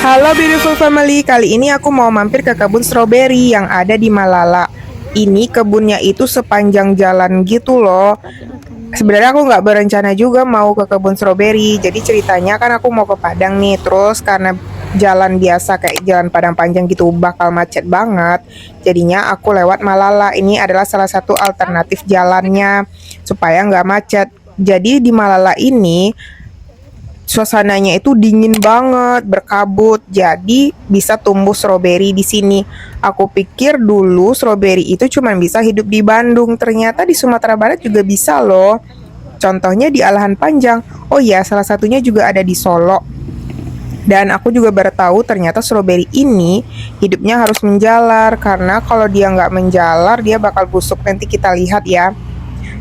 Halo beautiful family, kali ini aku mau mampir ke kebun stroberi yang ada di Malala. Ini kebunnya itu sepanjang jalan gitu loh. Sebenarnya aku nggak berencana juga mau ke kebun stroberi. Jadi ceritanya kan aku mau ke Padang nih, terus karena jalan biasa kayak jalan Padang panjang gitu bakal macet banget. Jadinya aku lewat Malala. Ini adalah salah satu alternatif jalannya supaya nggak macet. Jadi di Malala ini suasananya itu dingin banget, berkabut. Jadi bisa tumbuh stroberi di sini. Aku pikir dulu stroberi itu cuma bisa hidup di Bandung. Ternyata di Sumatera Barat juga bisa loh. Contohnya di Alahan Panjang. Oh iya, salah satunya juga ada di Solo. Dan aku juga baru tahu ternyata stroberi ini hidupnya harus menjalar. Karena kalau dia nggak menjalar, dia bakal busuk. Nanti kita lihat ya.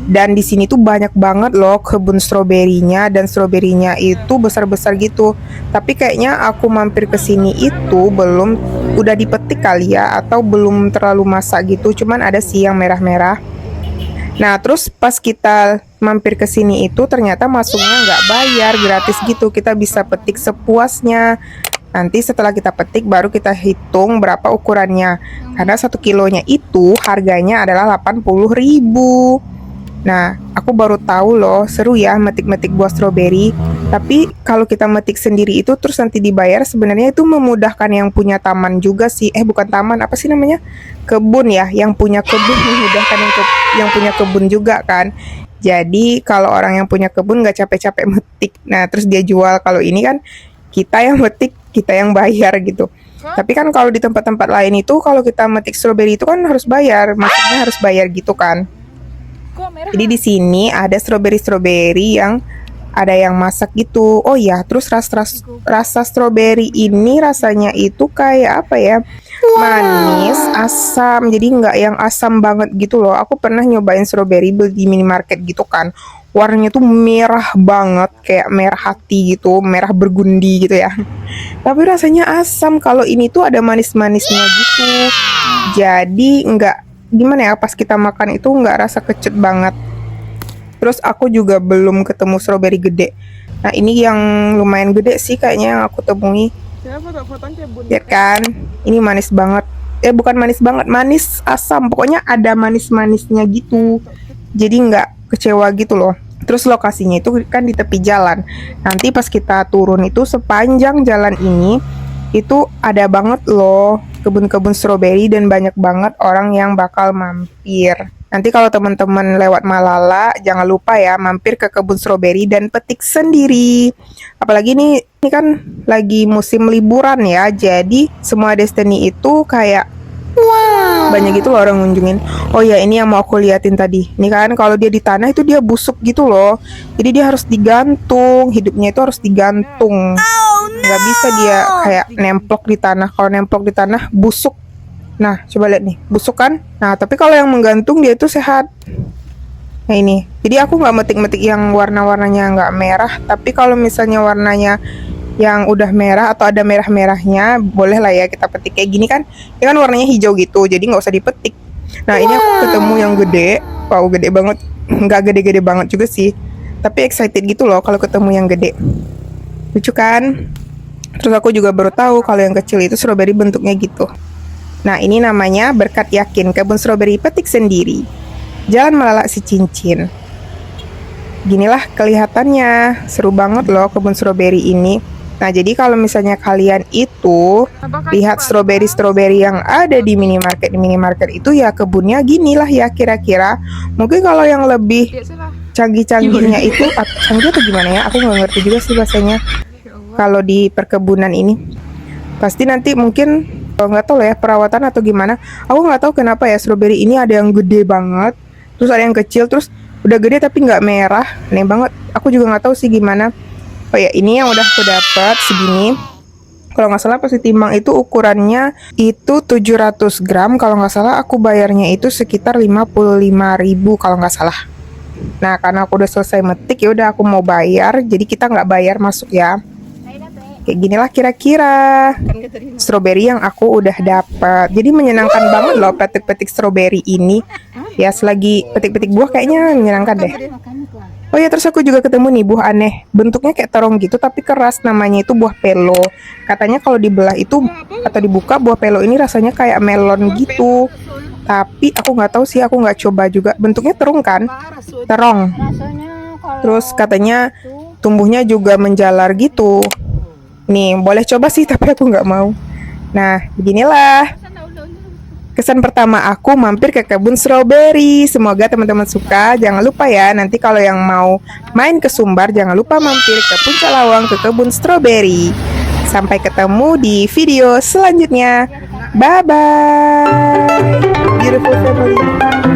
Dan di sini tuh banyak banget loh kebun stroberinya, dan stroberinya itu besar-besar gitu. Tapi kayaknya aku mampir ke sini itu belum udah dipetik kali ya, atau belum terlalu masak gitu. Cuman ada sih yang merah-merah. Nah, terus pas kita mampir ke sini itu ternyata masuknya nggak bayar, gratis gitu. Kita bisa petik sepuasnya. Nanti setelah kita petik baru kita hitung berapa ukurannya. Karena 1 kilonya itu harganya adalah 80.000. Nah, aku baru tahu loh, seru ya metik-metik buah stroberi. Tapi kalau kita metik sendiri itu terus nanti dibayar, sebenarnya itu memudahkan yang punya taman juga sih. Bukan taman, apa sih namanya? Kebun ya, yang punya kebun memudahkan yang punya kebun juga kan. Jadi kalau orang yang punya kebun nggak capek-capek metik. Nah, terus dia jual. Kalau ini kan kita yang metik, kita yang bayar gitu. Tapi kan kalau di tempat-tempat lain itu kalau kita metik stroberi itu kan harus bayar, maksudnya harus bayar gitu kan. Jadi di sini ada stroberi yang ada yang masak gitu. Oh ya, terus rasa stroberi ini rasanya itu kayak apa ya? Manis, asam. Jadi nggak yang asam banget gitu loh. Aku pernah nyobain stroberi beli di minimarket gitu kan. Warnanya tuh merah banget, kayak merah hati gitu, merah bergundi gitu ya. Tapi rasanya asam. Kalau ini tuh ada manis-manisnya gitu. Jadi nggak gimana ya, pas kita makan itu nggak rasa kecut banget. Terus aku juga belum ketemu stroberi gede. Nah, ini yang lumayan gede sih kayaknya yang aku temui. Lihat kan, ini manis banget. Bukan manis banget, manis asam. Pokoknya ada manis-manisnya gitu. Jadi nggak kecewa gitu loh. Terus lokasinya itu kan di tepi jalan. Nanti pas kita turun itu sepanjang jalan ini itu ada banget loh kebun-kebun stroberi dan banyak banget orang yang bakal mampir. Nanti kalau teman-teman lewat Malala, jangan lupa ya mampir ke kebun stroberi dan petik sendiri. Apalagi ini kan lagi musim liburan ya, jadi semua destiny itu kayak banyak gitu loh orang ngunjungin. Oh ya, ini yang mau aku liatin tadi. Ini kan kalau dia di tanah itu dia busuk gitu loh. Jadi dia harus digantung, hidupnya itu harus digantung. Nggak bisa dia kayak nemplok di tanah. Kalau nemplok di tanah busuk. Nah, coba lihat nih, busuk kan? Nah, tapi kalau yang menggantung dia itu sehat. Nah ini, jadi aku nggak metik-metik yang warna-warnanya nggak merah. Tapi kalau misalnya warnanya yang udah merah atau ada merah-merahnya, boleh lah ya kita petik. Kayak gini kan, ini kan warnanya hijau gitu, jadi nggak usah dipetik. Nah ini aku ketemu yang gede. Wow, gede banget. Nggak gede-gede banget juga sih, tapi excited gitu loh kalau ketemu yang gede. Lucu kan? Terus aku juga baru tahu kalau yang kecil itu stroberi bentuknya gitu. Nah ini namanya Berkat Yakin, kebun stroberi petik sendiri. Jalan Malala si Cincin. Ginilah kelihatannya, seru banget loh kebun stroberi ini. Nah, jadi kalau misalnya kalian itu lihat stroberi yang ada di minimarket itu ya kebunnya ginilah ya kira-kira. Mungkin kalau yang lebih canggih-canggihnya itu canggih atau gimana ya? Aku nggak ngerti juga sih bahasanya. Kalau di perkebunan ini pasti nanti mungkin nggak tahu lah ya perawatan atau gimana. Aku nggak tahu kenapa ya stroberi ini ada yang gede banget, terus ada yang kecil, terus udah gede tapi nggak merah. Aneh banget. Aku juga nggak tahu sih gimana. Oh ya, ini yang udah aku dapat segini. Kalau nggak salah pas ditimbang itu ukurannya itu 700 gram. Kalau nggak salah aku bayarnya itu sekitar 55.000 kalau nggak salah. Nah, karena aku udah selesai metik ya udah aku mau bayar. Jadi kita nggak bayar masuk ya. Kayak ginilah kira-kira stroberi yang aku udah dapat. Jadi menyenangkan banget loh petik-petik stroberi ini. Ya selagi petik-petik buah kayaknya menyenangkan deh. Oh ya, terus aku juga ketemu nih buah aneh. Bentuknya kayak terong gitu tapi keras. Namanya itu buah pelo. Katanya kalau dibelah itu atau dibuka buah pelo ini rasanya kayak melon gitu. Tapi aku nggak tahu sih, aku nggak coba juga. Bentuknya terung kan? Terong. Rasanya Terus kalau katanya itu tumbuhnya juga menjalar gitu. Nih, boleh coba sih tapi aku nggak mau. Nah, beginilah kesan pertama aku mampir ke kebun stroberi. Semoga teman-teman suka. Jangan lupa ya, nanti kalau yang mau main ke Sumbar, jangan lupa mampir ke Puncak Lawang ke kebun stroberi. Sampai ketemu di video selanjutnya. Bye-bye. Beautiful family.